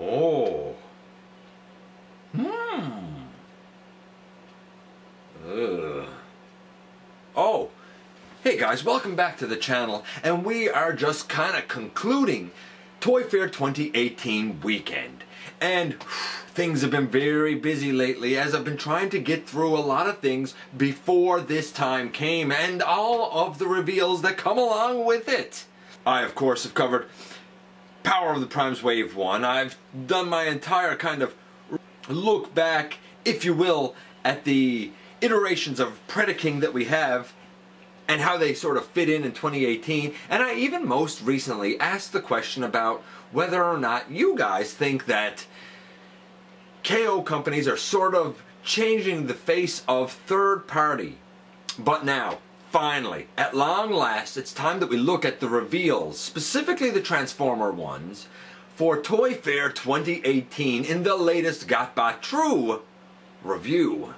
Oh. Ugh. Oh. Hey guys, welcome back to the channel, and we are just kind of concluding Toy Fair 2018 weekend. And things have been very busy lately as I've been trying to get through a lot of things before this time came and all of the reveals that come along with it. I, of course, have covered Power of the Primes Wave 1. I've done my entire kind of look back, if you will, at the iterations of Predaking that we have and how they sort of fit in 2018. And I even most recently asked the question about whether or not you guys think that KO companies are sort of changing the face of third party. But now, finally, at long last, it's time that we look at the reveals, specifically the Transformer ones, for Toy Fair 2018 in the latest GotBot True review.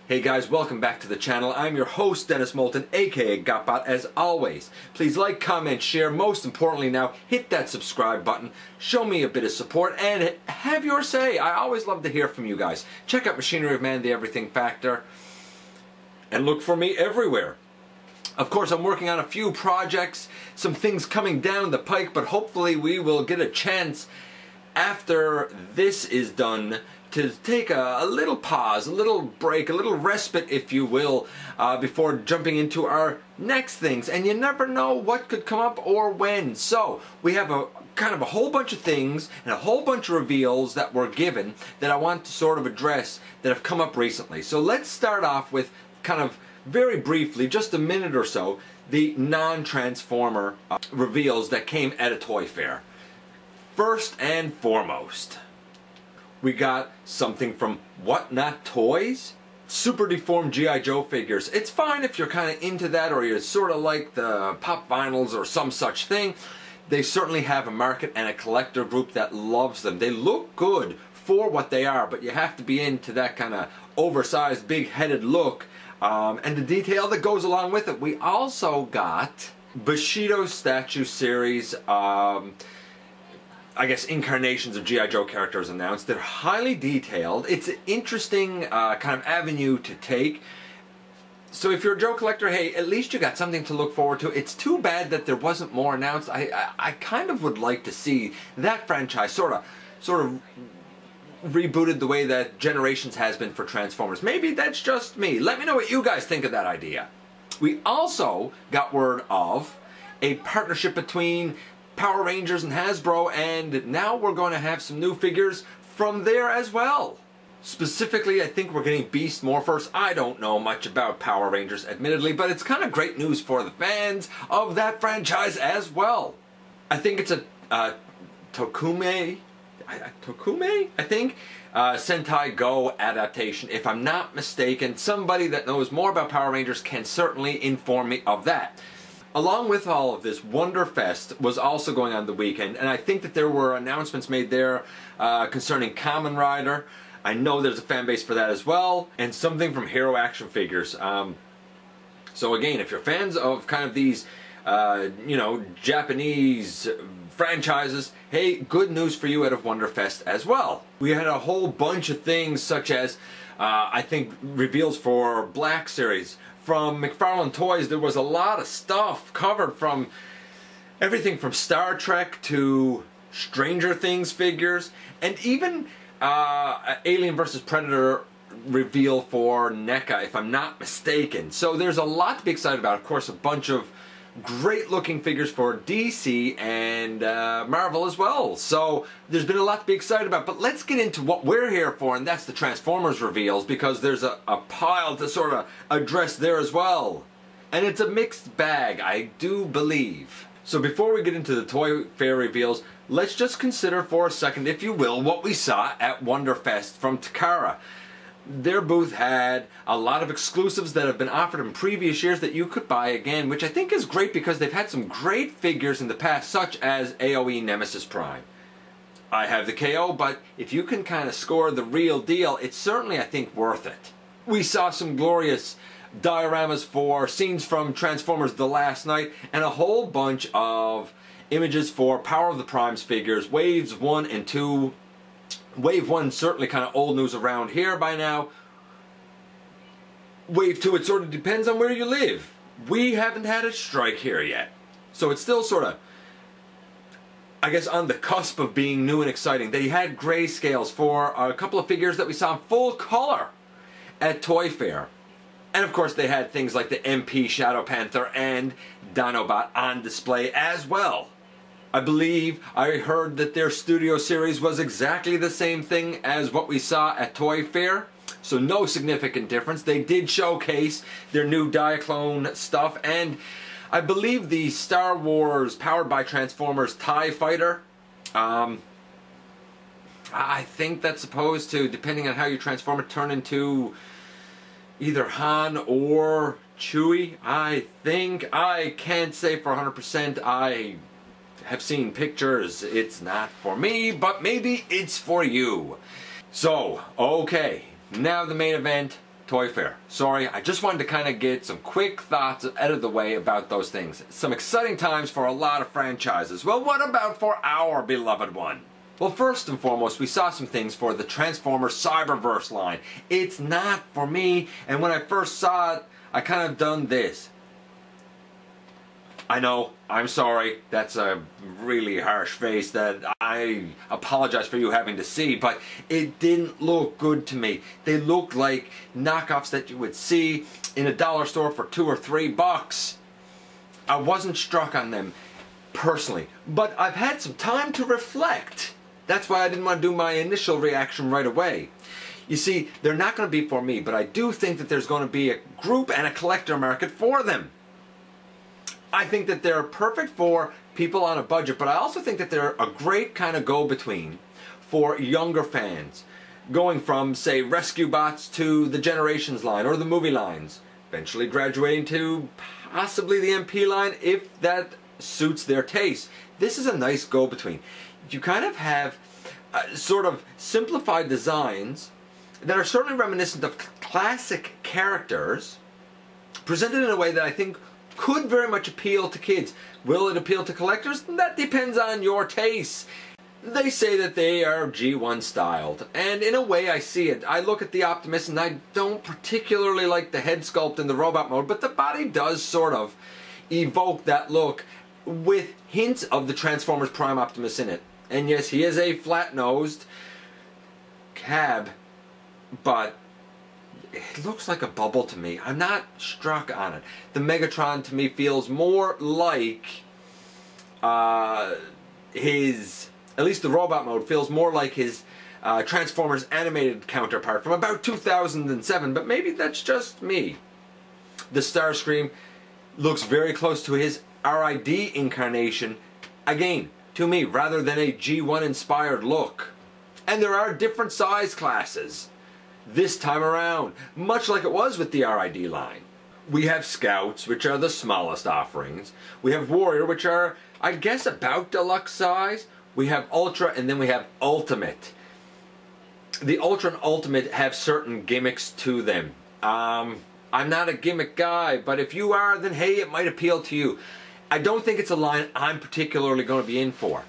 Hey guys, welcome back to the channel. I'm your host, Dennis Moulton, aka GotBot, as always. Please like, comment, share, most importantly now, hit that subscribe button, show me a bit of support, and have your say. I always love to hear from you guys. Check out Machinery of Man, the Everything Factor, and look for me everywhere. Of course, I'm working on a few projects, some things coming down the pike, but hopefully we will get a chance after this is done to take a little pause, a little break, a little respite, if you will, before jumping into our next things. And you never know what could come up or when. So we have a kind of a whole bunch of things and a whole bunch of reveals that were given that I want to sort of address that have come up recently. So let's start off with kind of very briefly, just a minute or so, the non-Transformer reveals that came at a Toy Fair. First and foremost, we got something from Whatnot Toys. Super deformed G.I. Joe figures. It's fine if you're kind of into that or you're sort of like the pop vinyls or some such thing. They certainly have a market and a collector group that loves them. They look good for what they are, but you have to be into that kind of oversized, big-headed look and the detail that goes along with it. We also got Bushido Statue Series I guess incarnations of G.I. Joe characters announced. They're highly detailed. It's an interesting kind of avenue to take. So if you're a Joe collector, hey, at least you got something to look forward to. It's too bad that there wasn't more announced. I kind of would like to see that franchise sort of rebooted the way that Generations has been for Transformers. Maybe that's just me. Let me know what you guys think of that idea. We also got word of a partnership between Power Rangers and Hasbro, and now we're going to have some new figures from there as well. Specifically, I think we're getting Beast Morphers. I don't know much about Power Rangers, admittedly, but it's kind of great news for the fans of that franchise as well. I think it's a Tokume, I think, Sentai Go adaptation. If I'm not mistaken, somebody that knows more about Power Rangers can certainly inform me of that. Along with all of this, Wonderfest was also going on the weekend, and I think that there were announcements made there concerning Kamen Rider. I know there's a fan base for that as well, and something from Hero Action Figures. So again, if you're fans of kind of these, you know, Japanese franchises, hey, good news for you out of Wonderfest as well. We had a whole bunch of things such as, I think, reveals for Black Series. From McFarlane Toys, there was a lot of stuff covered, from everything from Star Trek to Stranger Things figures, and even Alien vs. Predator reveal for NECA, if I'm not mistaken. So there's a lot to be excited about. Of course, a bunch of great looking figures for DC and Marvel as well. So there's been a lot to be excited about. But let's get into what we're here for, and that's the Transformers reveals, because there's a pile to sort of address there as well. And it's a mixed bag, I do believe. So before we get into the Toy Fair reveals, let's just consider for a second, if you will, what we saw at Wonderfest from Takara. Their booth had a lot of exclusives that have been offered in previous years that you could buy again, which I think is great because they've had some great figures in the past, such as AOE Nemesis Prime. I have the KO, but if you can kind of score the real deal, it's certainly, I think, worth it. We saw some glorious dioramas for scenes from Transformers The Last Night, and a whole bunch of images for Power of the Primes figures, Waves 1 and 2. Wave 1 certainly kind of old news around here by now. Wave 2, it sort of depends on where you live. We haven't had a strike here yet. So it's still sort of, I guess, on the cusp of being new and exciting. They had grayscales for a couple of figures that we saw in full color at Toy Fair. And of course they had things like the MP Shadow Panther and Dinobot on display as well. I believe I heard that their studio series was exactly the same thing as what we saw at Toy Fair. So no significant difference. They did showcase their new Diaclone stuff, and I believe the Star Wars powered by Transformers TIE Fighter, I think that's supposed to, depending on how you transform it, turn into either Han or Chewie. I think. I can't say for 100%. I have seen pictures. It's not for me, but maybe it's for you. So, okay, now the main event. Toy Fair. Sorry, I just wanted to kind of get some quick thoughts out of the way about those things. Some exciting times for a lot of franchises. Well, what about for our beloved one? Well, first and foremost, we saw some things for the Transformers Cyberverse line. It's not for me, and when I first saw it, I kind of done this. I know, I'm sorry, that's a really harsh face that I apologize for you having to see, but it didn't look good to me. They looked like knockoffs that you would see in a dollar store for $2 or $3. I wasn't struck on them personally, but I've had some time to reflect. That's why I didn't want to do my initial reaction right away. You see, they're not going to be for me, but I do think that there's going to be a group and a collector market for them. I think that they're perfect for people on a budget, but I also think that they're a great kind of go-between for younger fans, going from, say, Rescue Bots to the Generations line or the movie lines, eventually graduating to possibly the MP line if that suits their taste. This is a nice go-between. You kind of have sort of simplified designs that are certainly reminiscent of classic characters, presented in a way that I think could very much appeal to kids. Will it appeal to collectors? That depends on your taste. They say that they are G1 styled, and in a way I see it. I look at the Optimus and I don't particularly like the head sculpt in the robot mode, but the body does sort of evoke that look with hints of the Transformers Prime Optimus in it. And yes, he is a flat-nosed cab, but it looks like a bubble to me. I'm not struck on it. The Megatron to me feels more like his, at least the robot mode feels more like his Transformers animated counterpart from about 2007, but maybe that's just me. The Starscream looks very close to his RID incarnation, again, to me, rather than a G1 inspired look. And there are different size classes this time around, much like it was with the RID line. We have Scouts, which are the smallest offerings. We have Warrior, which are, I guess, about deluxe size. We have Ultra, and then we have Ultimate. The Ultra and Ultimate have certain gimmicks to them. I'm not a gimmick guy, but if you are, then hey, it might appeal to you. I don't think it's a line I'm particularly going to be in for.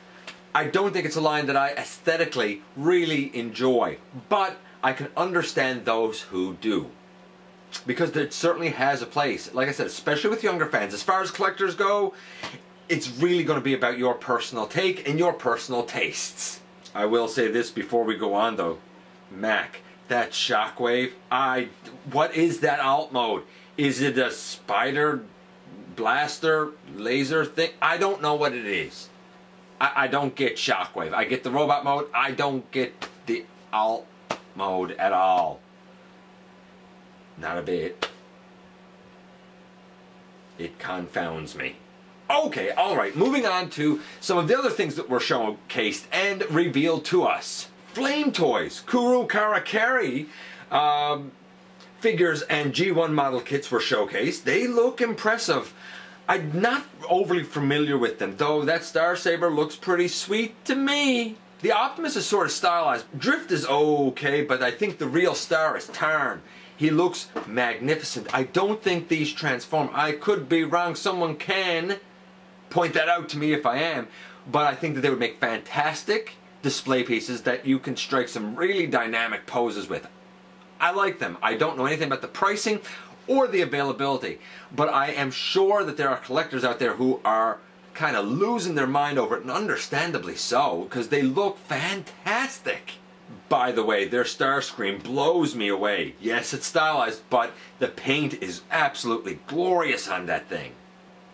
I don't think it's a line that I aesthetically really enjoy, but I can understand those who do, because it certainly has a place. Like I said, especially with younger fans. As far as collectors go, it's really going to be about your personal take and your personal tastes. I will say this before we go on though. Mac, that Shockwave, what is that alt mode? Is it a spider, blaster, laser thing? I don't know what it is. I don't get Shockwave. I get the robot mode. I don't get the alt mode at all. Not a bit. It confounds me. Okay, alright, moving on to some of the other things that were showcased and revealed to us. Flame Toys, Kuru Karakari figures and G1 model kits were showcased. They look impressive. I'm not overly familiar with them, though that Star Saber looks pretty sweet to me. The Optimus is sort of stylized. Drift is okay, but I think the real star is Tarn. He looks magnificent. I don't think these transform. I could be wrong. Someone can point that out to me if I am. But I think that they would make fantastic display pieces that you can strike some really dynamic poses with. I like them. I don't know anything about the pricing or the availability, but I am sure that there are collectors out there who are kind of losing their mind over it, and understandably so, because they look fantastic. By the way, their Starscream blows me away. Yes, it's stylized, but the paint is absolutely glorious on that thing.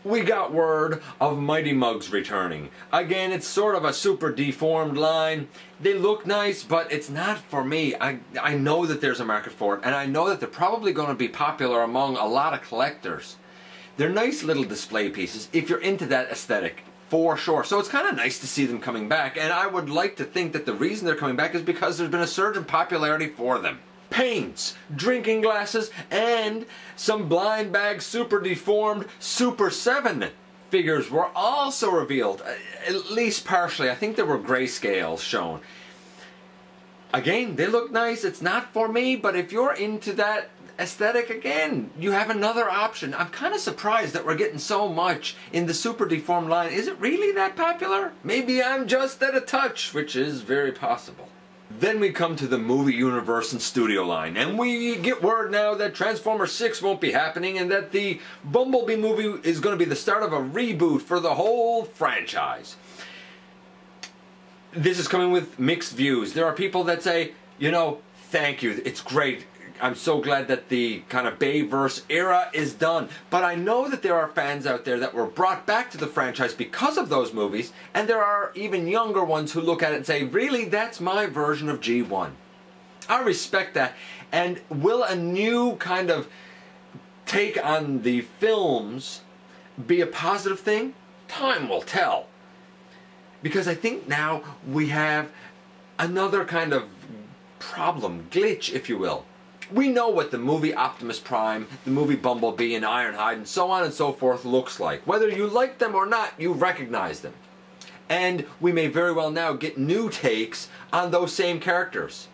We got word of Mighty Mugs returning. Again, it's sort of a super deformed line. They look nice, but it's not for me. I know that there's a market for it, and I know that they're probably going to be popular among a lot of collectors. They're nice little display pieces if you're into that aesthetic, for sure. So it's kind of nice to see them coming back, and I would like to think that the reason they're coming back is because there's been a surge in popularity for them. Paints, drinking glasses, and some blind bag super deformed Super 7 figures were also revealed, at least partially. I think there were grayscales shown. Again, they look nice. It's not for me, but if you're into that aesthetic, again, you have another option. I'm kind of surprised that we're getting so much in the super deformed line. Is it really that popular? Maybe I'm just at a touch, which is very possible. Then we come to the movie universe and studio line, and we get word now that Transformers 6 won't be happening and that the Bumblebee movie is going to be the start of a reboot for the whole franchise. This is coming with mixed views. There are people that say, you know, thank you, it's great. I'm so glad that the kind of Bayverse era is done. But I know that there are fans out there that were brought back to the franchise because of those movies, and there are even younger ones who look at it and say, really, that's my version of G1. I respect that. And will a new kind of take on the films be a positive thing? Time will tell. Because I think now we have another kind of problem, glitch, if you will. We know what the movie Optimus Prime, the movie Bumblebee and Ironhide and so on and so forth looks like. Whether you like them or not, you recognize them. And we may very well now get new takes on those same characters.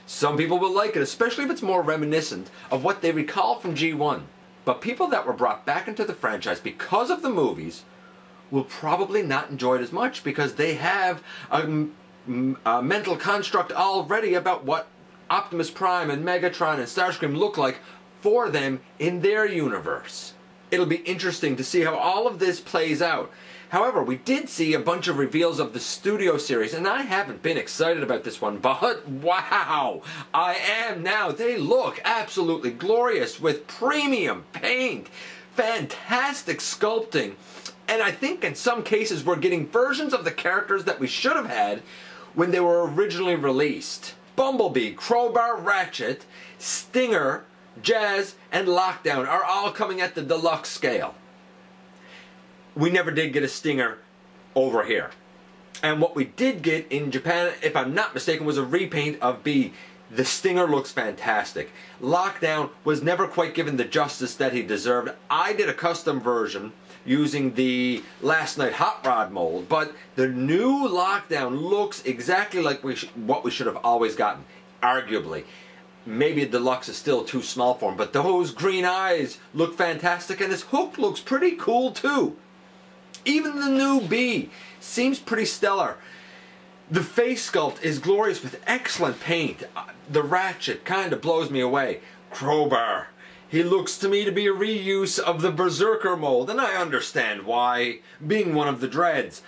Some people will like it, especially if it's more reminiscent of what they recall from G1. But people that were brought back into the franchise because of the movies will probably not enjoy it as much because they have a mental construct already about what Optimus Prime and Megatron and Starscream look like for them in their universe. It'll be interesting to see how all of this plays out. However, we did see a bunch of reveals of the studio series, and I haven't been excited about this one, but wow, I am now. They look absolutely glorious with premium paint, fantastic sculpting, and I think in some cases we're getting versions of the characters that we should have had when they were originally released. Bumblebee, Crowbar, Ratchet, Stinger, Jazz, and Lockdown are all coming at the deluxe scale. We never did get a Stinger over here. And what we did get in Japan, if I'm not mistaken, was a repaint of B. The Stinger looks fantastic. Lockdown was never quite given the justice that he deserved. I did a custom version using the Last Night Hot Rod mold, but the new Lockdown looks exactly like what we should have always gotten, arguably. Maybe a deluxe is still too small for him, but those green eyes look fantastic, and his hook looks pretty cool too. Even the new B seems pretty stellar. The face sculpt is glorious with excellent paint. The Ratchet kind of blows me away. Crowbar. He looks to me to be a reuse of the Berserker mold, and I understand why, being one of the Dreads.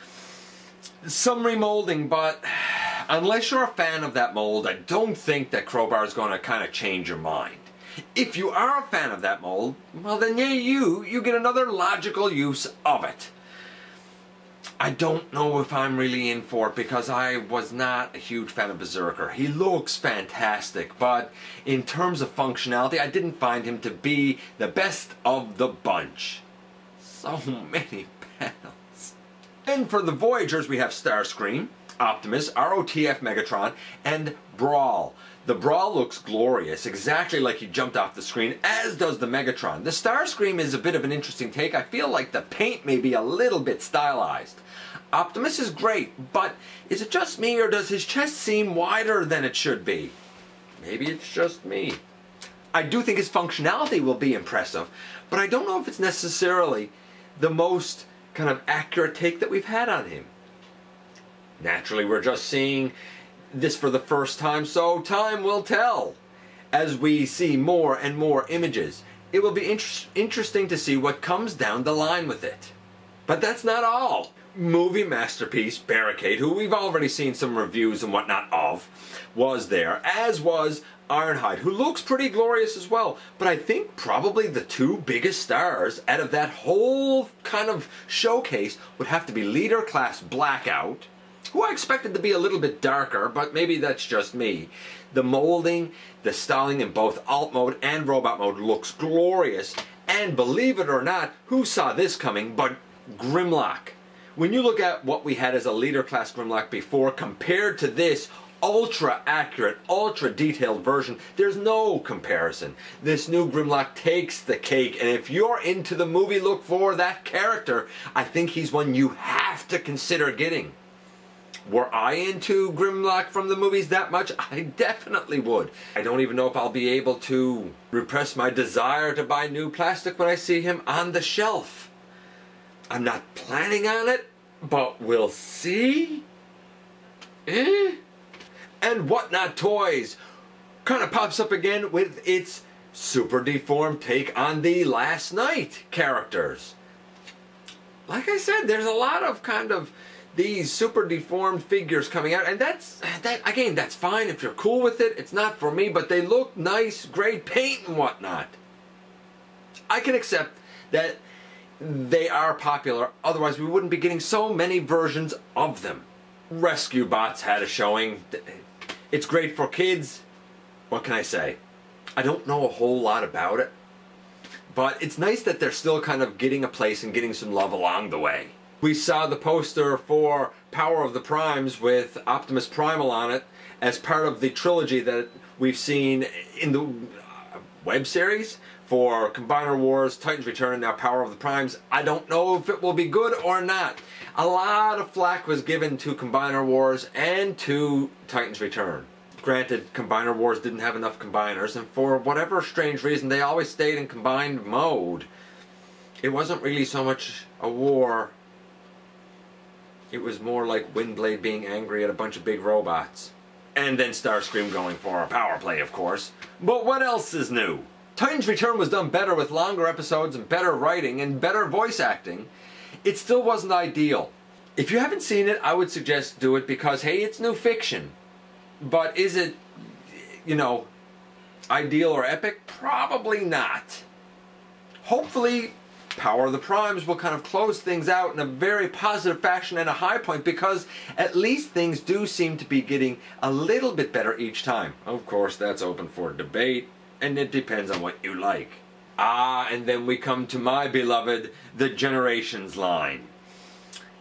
Some remolding, but unless you're a fan of that mold, I don't think that Crowbar is going to kind of change your mind. If you are a fan of that mold, well then yay you get another logical use of it. I don't know if I'm really in for it because I was not a huge fan of Berserker. He looks fantastic, but in terms of functionality, I didn't find him to be the best of the bunch. So many panels. And for the Voyagers, we have Starscream, Optimus, ROTF Megatron, and Brawl. The bra looks glorious, exactly like he jumped off the screen, as does the Megatron. The Starscream is a bit of an interesting take. I feel like the paint may be a little bit stylized. Optimus is great, but is it just me, or does his chest seem wider than it should be? Maybe it's just me. I do think his functionality will be impressive, but I don't know if it's necessarily the most kind of accurate take that we've had on him. Naturally, we're just seeing this for the first time, so time will tell as we see more and more images. It will be interesting to see what comes down the line with it. But that's not all. Movie masterpiece Barricade, who we've already seen some reviews and whatnot of, was there, as was Ironhide, who looks pretty glorious as well. But I think probably the two biggest stars out of that whole kind of showcase would have to be Leader Class Blackout, who I expected to be a little bit darker, but maybe that's just me. The molding, the styling in both alt mode and robot mode looks glorious. And believe it or not, who saw this coming but Grimlock? When you look at what we had as a Leader Class Grimlock before compared to this ultra accurate, ultra detailed version, there's no comparison. This new Grimlock takes the cake, and if you're into the movie look for that character, I think he's one you have to consider getting. Were I into Grimlock from the movies that much? I definitely would. I don't even know if I'll be able to repress my desire to buy new plastic when I see him on the shelf. I'm not planning on it, but we'll see. And Whatnot Toys kind of pops up again with its super deformed take on the Last Night characters. Like I said, there's a lot of kind of these super deformed figures coming out, and that's fine if you're cool with it. It's not for me, but they look nice, great paint and whatnot. I can accept that they are popular, otherwise we wouldn't be getting so many versions of them. Rescue Bots had a showing. It's great for kids. What can I say? I don't know a whole lot about it, but it's nice that they're still kind of getting a place and getting some love along the way. We saw the poster for Power of the Primes with Optimus Primal on it as part of the trilogy that we've seen in the web series for Combiner Wars, Titans Return, and now Power of the Primes. I don't know if it will be good or not. A lot of flack was given to Combiner Wars and to Titans Return. Granted, Combiner Wars didn't have enough combiners, and for whatever strange reason, they always stayed in combined mode. It wasn't really so much a war. It was more like Windblade being angry at a bunch of big robots. And then Starscream going for a power play, of course. But what else is new? Titans Return was done better with longer episodes and better writing and better voice acting. It still wasn't ideal. If you haven't seen it, I would suggest do it because, hey, it's new fiction. But is it, you know, ideal or epic? Probably not. Hopefully, Power of the Primes will kind of close things out in a very positive fashion and a high point, because at least things do seem to be getting a little bit better each time. Of course, that's open for debate, and it depends on what you like. And then we come to my beloved, the Generations line.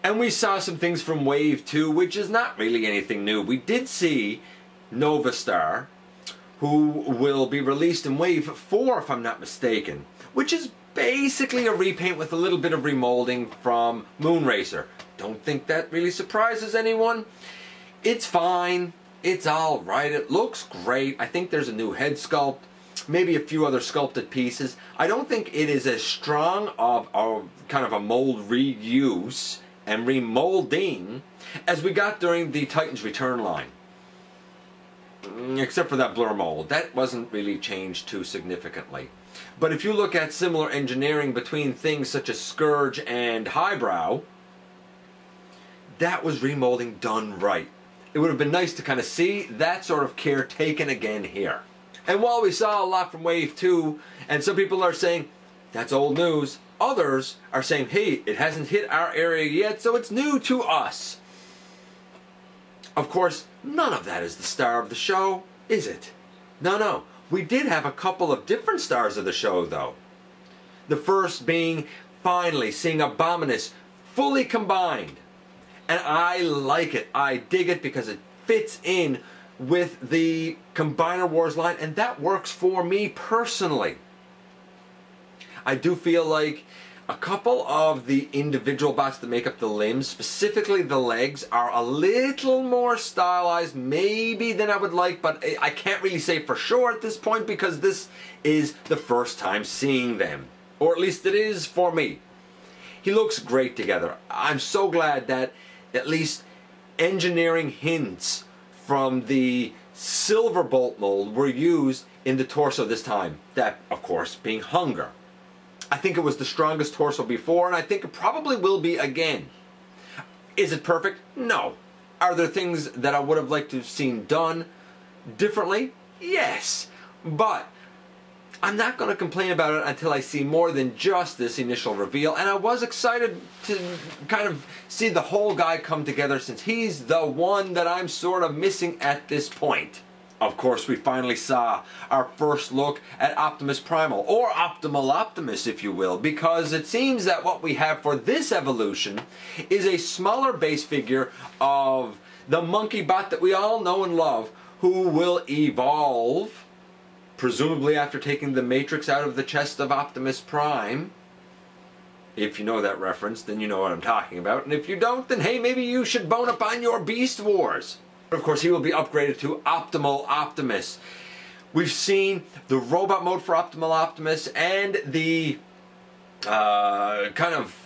And we saw some things from Wave 2, which is not really anything new. We did see Nova Star, who will be released in Wave 4, if I'm not mistaken, which is basically a repaint with a little bit of remolding from Moonracer. Don't think that really surprises anyone. It's fine. It's alright. It looks great. I think there's a new head sculpt, maybe a few other sculpted pieces. I don't think it is as strong of a kind of a mold reuse and remolding as we got during the Titans Return line. Except for that blur mold. That wasn't really changed too significantly. But if you look at similar engineering between things such as Scourge and Highbrow, that was remolding done right. It would have been nice to kind of see that sort of care taken again here. And while we saw a lot from Wave 2, and some people are saying, that's old news, others are saying, hey, it hasn't hit our area yet, so it's new to us. Of course, none of that is the star of the show, is it? No. We did have a couple of different stars of the show, though. The first being finally seeing Abominus fully combined. And I like it. I dig it because it fits in with the Combiner Wars line, and that works for me personally. I do feel like a couple of the individual bots that make up the limbs, specifically the legs, are a little more stylized maybe than I would like, but I can't really say for sure at this point because this is the first time seeing them. Or at least it is for me. He looks great together. I'm so glad that at least engineering hints from the Silverbolt mold were used in the torso this time. That, of course, being hunger. I think it was the strongest torso before, and I think it probably will be again. Is it perfect? No. Are there things that I would have liked to have seen done differently? Yes. But I'm not going to complain about it until I see more than just this initial reveal, and I was excited to kind of see the whole guy come together since he's the one that I'm sort of missing at this point. Of course, we finally saw our first look at Optimus Primal, or Optimal Optimus if you will, because it seems that what we have for this evolution is a smaller base figure of the monkey bot that we all know and love, who will evolve, presumably after taking the Matrix out of the chest of Optimus Prime. If you know that reference, then you know what I'm talking about, and if you don't, then hey, maybe you should bone up on your Beast Wars. Of course, he will be upgraded to Optimal Optimus. We've seen the robot mode for Optimal Optimus and the kind of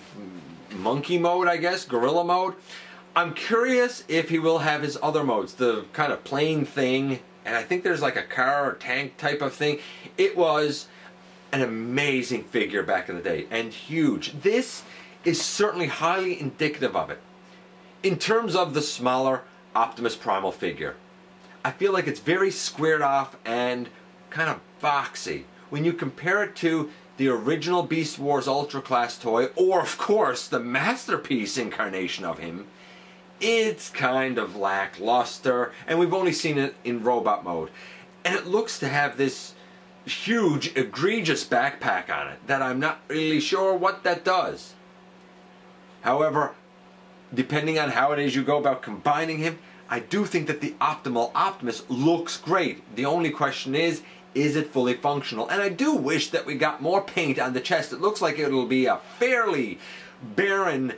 monkey mode, I guess, gorilla mode. I'm curious if he will have his other modes, the kind of plane thing, and I think there's like a car or tank type of thing. It was an amazing figure back in the day, and huge. This is certainly highly indicative of it. In terms of the smaller Optimus Primal figure, I feel like it's very squared off and kind of boxy when you compare it to the original Beast Wars Ultra Class toy, or of course the masterpiece incarnation of him. It's kind of lackluster, and we've only seen it in robot mode, and it looks to have this huge egregious backpack on it that I'm not really sure what that does. However, depending on how it is you go about combining him, I do think that the Optimal Optimus looks great. The only question is it fully functional? And I do wish that we got more paint on the chest. It looks like it'll be a fairly barren,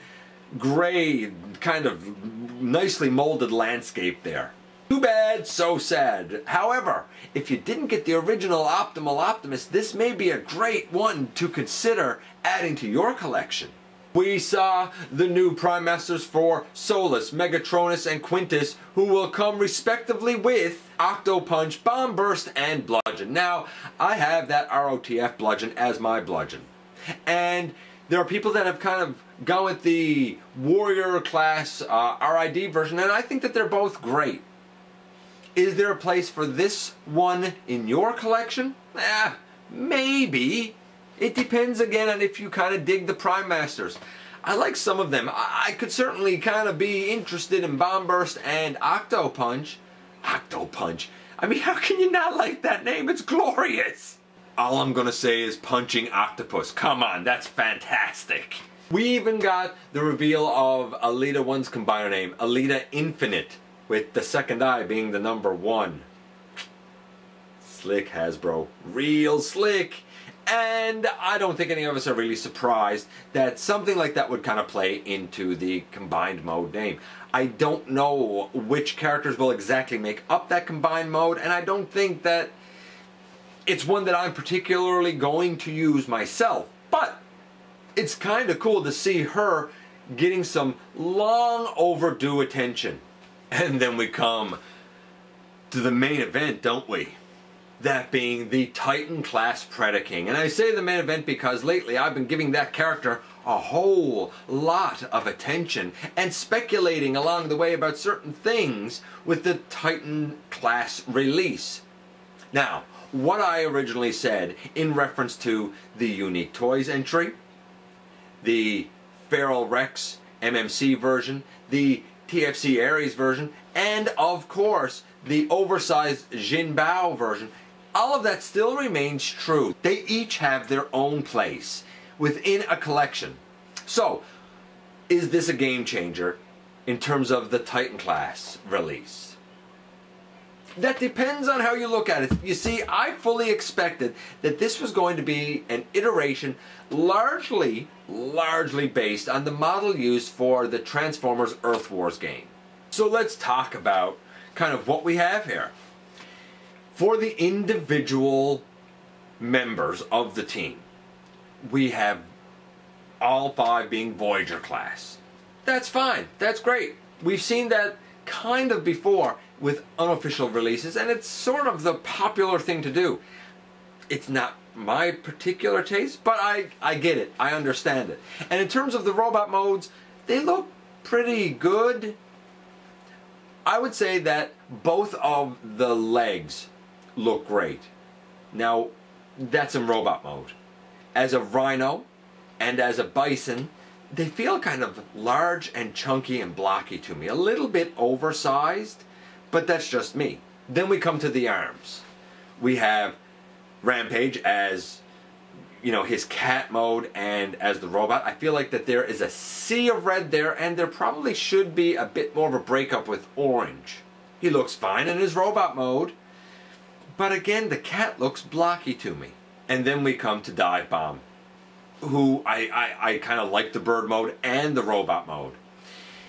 gray, kind of nicely molded landscape there. Too bad, so sad. However, if you didn't get the original Optimal Optimus, this may be a great one to consider adding to your collection. We saw the new Prime Masters for Solus, Megatronus, and Quintus, who will come respectively with Octo Punch, Bomb Burst, and Bludgeon. Now, I have that ROTF Bludgeon as my Bludgeon. And there are people that have kind of gone with the Warrior Class RID version, and I think that they're both great. Is there a place for this one in your collection? Maybe. It depends again on if you kind of dig the Prime Masters. I like some of them. I could certainly kind of be interested in Bomb Burst and Octo Punch. Octo Punch. I mean, how can you not like that name? It's glorious. All I'm gonna say is punching octopus. Come on, that's fantastic. We even got the reveal of Alita 1's combiner name, Alita Infinite, with the second eye being the number 1. Slick, Hasbro. Real slick. And I don't think any of us are really surprised that something like that would kind of play into the combined mode name. I don't know which characters will exactly make up that combined mode, and I don't think that it's one that I'm particularly going to use myself. But it's kind of cool to see her getting some long overdue attention. And then we come to the main event, don't we? That being the Titan class Predaking. And I say the main event because lately I've been giving that character a whole lot of attention and speculating along the way about certain things with the Titan class release. Now, what I originally said in reference to the Unique Toys entry, the Feral Rex MMC version, the TFC Ares version, and of course the oversized Jin Bao version, all of that still remains true. They each have their own place within a collection. So, is this a game changer in terms of the Titan class release? That depends on how you look at it. You see, I fully expected that this was going to be an iteration largely based on the model used for the Transformers Earth Wars game. So let's talk about kind of what we have here. For the individual members of the team, we have all 5 being Voyager Class. That's fine. That's great. We've seen that kind of before with unofficial releases, and it's sort of the popular thing to do. It's not my particular taste, but I get it. I understand it. And in terms of the robot modes, they look pretty good. I would say that both of the legs look great. Now, that's in robot mode. As a Rhino and as a Bison, they feel kind of large and chunky and blocky to me. A little bit oversized, but that's just me. Then we come to the arms. We have Rampage as, you know, his cat mode and as the robot. I feel like that there is a sea of red there, and there probably should be a bit more of a breakup with orange. He looks fine in his robot mode, but again, the cat looks blocky to me. And then we come to Dive Bomb, who I kind of like the bird mode and the robot mode.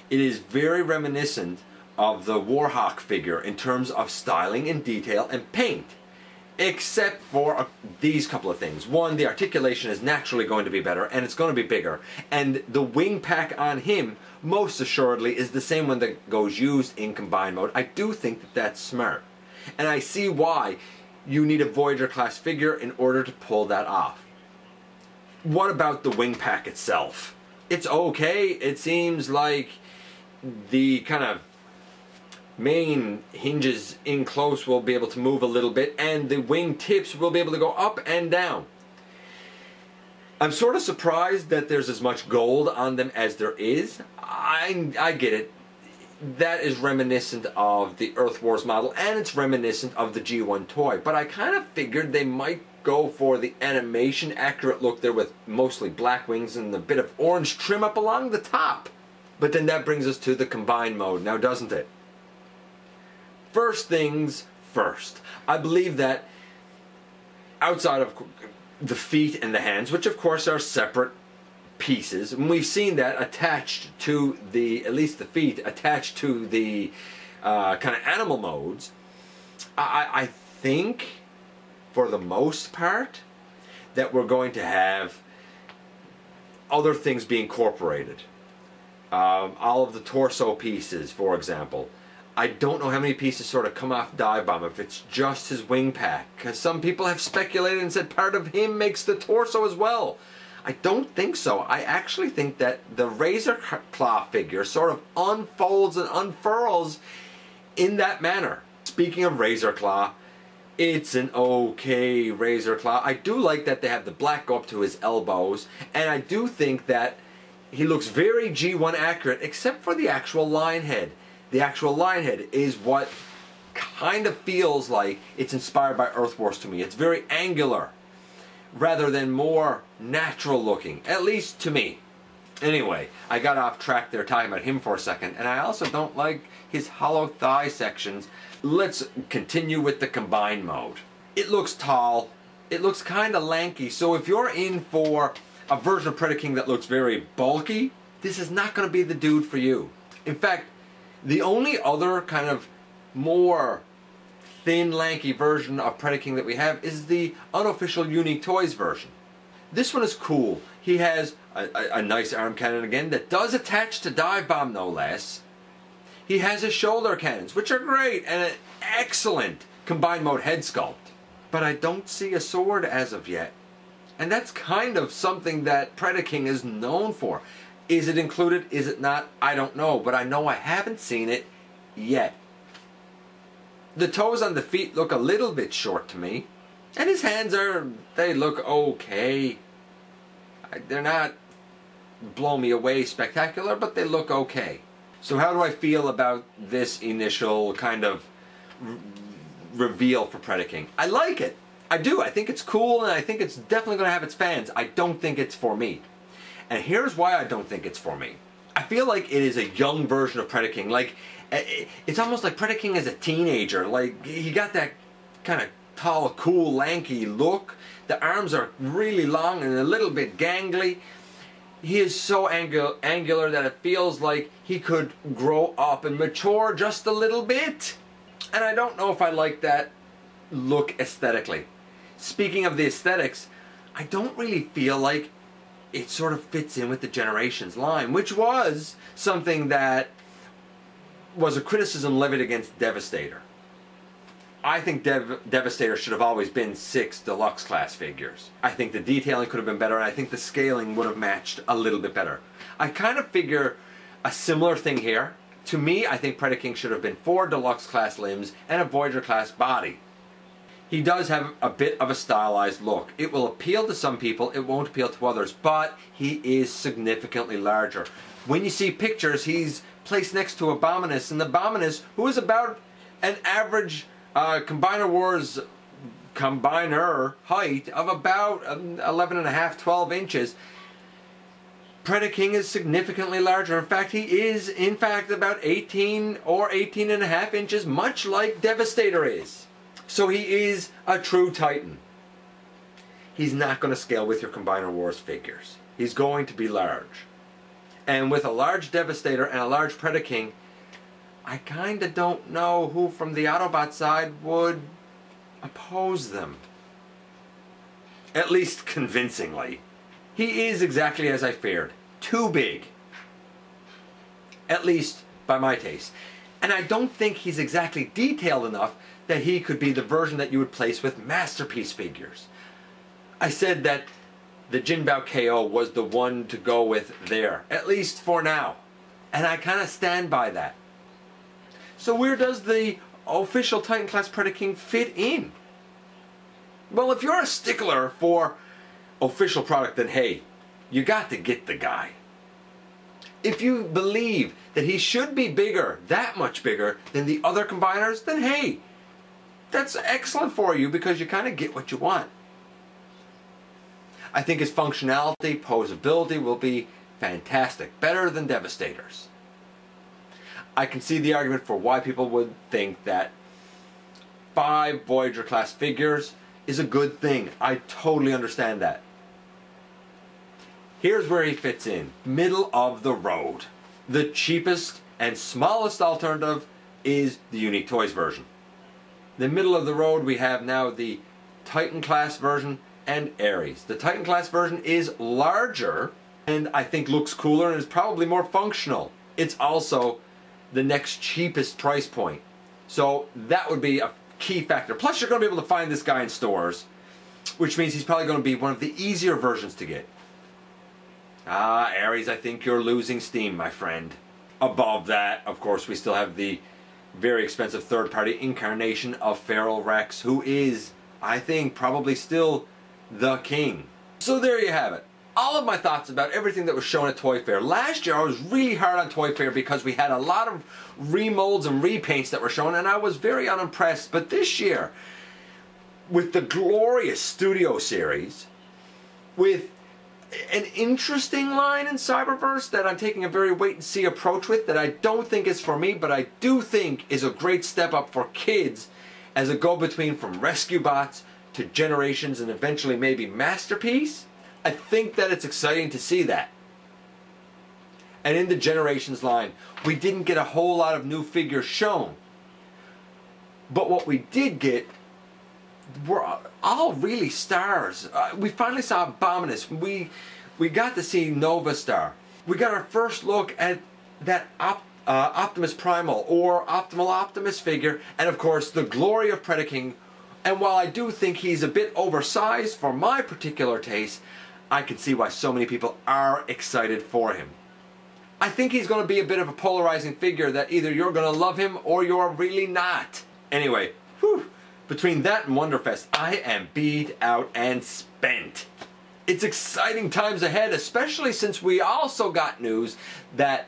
It is very reminiscent of the Warhawk figure in terms of styling and detail and paint, except for these couple of things. One, the articulation is naturally going to be better, and it's going to be bigger. And the wing pack on him, most assuredly, is the same one that goes used in combined mode. I do think that that's smart. And I see why you need a Voyager Class figure in order to pull that off. What about the wing pack itself? It's okay. It seems like the kind of main hinges in close will be able to move a little bit, and the wing tips will be able to go up and down. I'm sort of surprised that there's as much gold on them as there is. I get it. That is reminiscent of the Earth Wars model, and it's reminiscent of the G1 toy. But I kind of figured they might go for the animation accurate look there with mostly black wings and a bit of orange trim up along the top. But then that brings us to the combined mode now, doesn't it? First things first. I believe that outside of the feet and the hands, which of course are separate pieces, and we've seen that attached to the, at least the feet, attached to the kind of animal modes, I think for the most part that we're going to have other things being incorporated. All of the torso pieces, for example. I don't know how many pieces sort of come off Dive Bomb, if it's just his wing pack, because some people have speculated and said part of him makes the torso as well. I don't think so. I actually think that the Razor Claw figure sort of unfolds and unfurls in that manner. Speaking of Razor Claw, it's an okay Razor Claw. I do like that they have the black go up to his elbows, and I do think that he looks very G1 accurate, except for the actual line head. The actual line head is what kind of feels like it's inspired by Earth Wars to me. It's very angular, rather than more natural looking, at least to me. Anyway, I got off track there talking about him for a second, and I also don't like his hollow thigh sections. Let's continue with the combined mode. It looks tall, it looks kind of lanky, so if you're in for a version of Predaking that looks very bulky, this is not going to be the dude for you. In fact, the only other kind of more thin, lanky version of Predaking that we have is the unofficial Unique Toys version. This one is cool. He has a nice arm cannon again that does attach to Dive Bomb, no less. He has his shoulder cannons, which are great, and an excellent combined mode head sculpt. But I don't see a sword as of yet. And that's kind of something that Predaking is known for. Is it included? Is it not? I don't know, but I know I haven't seen it yet. The toes on the feet look a little bit short to me. And his hands they look okay. They're not blow me away spectacular, but they look okay. So how do I feel about this initial kind of reveal for Predaking? I like it. I do. I think it's cool, and I think it's definitely going to have its fans. I don't think it's for me. And here's why I don't think it's for me. I feel like it is a young version of Predaking. Like, It's almost like Predaking as a teenager. Like, he got that kind of tall, cool, lanky look. The arms are really long and a little bit gangly. He is so angular that it feels like he could grow up and mature just a little bit. And I don't know if I like that look aesthetically. Speaking of the aesthetics, I don't really feel like it sort of fits in with the Generations line, which was something that was a criticism levied against Devastator. I think Devastator should have always been 6 deluxe class figures. I think the detailing could have been better, and I think the scaling would have matched a little bit better. I kind of figure a similar thing here. To me, I think Predaking should have been 4 deluxe class limbs and a Voyager class body. He does have a bit of a stylized look. It will appeal to some people, it won't appeal to others, but he is significantly larger. When you see pictures, he's placed next to Abominus, and Abominus, who is about an average Combiner Wars combiner height of about 11.5, 12 inches. Predaking is significantly larger. In fact, he is, in fact, about 18 or 18.5 inches, much like Devastator is. So he is a true Titan. He's not going to scale with your Combiner Wars figures. He's going to be large. And with a large Devastator and a large Predaking, I kind of don't know who from the Autobot side would oppose them. At least convincingly. He is exactly as I feared. Too big. At least by my taste. And I don't think he's exactly detailed enough that he could be the version that you would place with Masterpiece figures. I said that the Jinbao KO was the one to go with there. At least for now. And I kind of stand by that. So where does the official Titan class Predaking fit in? Well, if you're a stickler for official product, then hey, you got to get the guy. If you believe that he should be bigger, that much bigger, than the other combiners, then hey, that's excellent for you because you kind of get what you want. I think his functionality, posability will be fantastic. Better than Devastator's. I can see the argument for why people would think that 5 Voyager class figures is a good thing. I totally understand that. Here's where he fits in. Middle of the road. The cheapest and smallest alternative is the Unique Toys version. The middle of the road we have now the Titan class version and Ares. The Titan class version is larger and I think looks cooler and is probably more functional. It's also the next cheapest price point. So that would be a key factor. Plus you're going to be able to find this guy in stores, which means he's probably going to be one of the easier versions to get. Ah, Ares, I think you're losing steam, my friend. Above that, of course, we still have the very expensive third-party incarnation of Feral Rex, who is, I think, probably still the king. So there you have it. All of my thoughts about everything that was shown at Toy Fair. Last year I was really hard on Toy Fair because we had a lot of remolds and repaints that were shown and I was very unimpressed. But this year, with the glorious Studio Series, with an interesting line in Cyberverse that I'm taking a very wait-and-see approach with that I don't think is for me, but I do think is a great step up for kids as a go-between from Rescue Bots to Generations and eventually maybe Masterpiece. I think that it's exciting to see that. And in the Generations line, we didn't get a whole lot of new figures shown. But what we did get were all really stars. We finally saw Abominus. We got to see Nova Star. We got our first look at that Optimus Primal or Optimal Optimus figure. And of course, the glory of Predaking. And while I do think he's a bit oversized for my particular taste, I can see why so many people are excited for him. I think he's going to be a bit of a polarizing figure that either you're going to love him or you're really not. Anyway, whew, between that and Wonderfest, I am beat out and spent. It's exciting times ahead, especially since we also got news that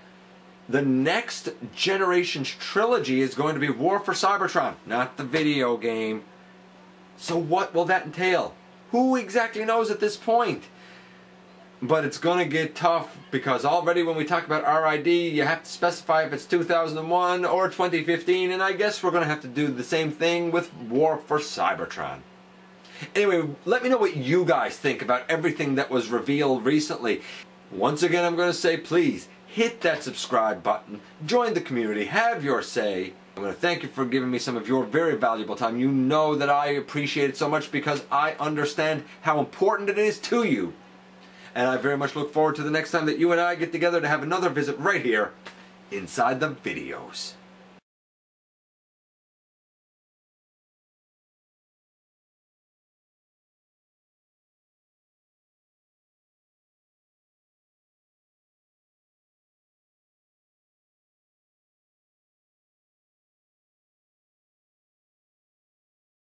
the next Generations trilogy is going to be War for Cybertron, not the video game. So what will that entail? Who exactly knows at this point? but it's going to get tough because already when we talk about RID, you have to specify if it's 2001 or 2015, and I guess we're going to have to do the same thing with War for Cybertron. Anyway, let me know what you guys think about everything that was revealed recently. Once again, I'm going to say, please hit that subscribe button, join the community, have your say. I'm going to thank you for giving me some of your very valuable time. You know that I appreciate it so much because I understand how important it is to you. And I very much look forward to the next time that you and I get together to have another visit right here inside the videos.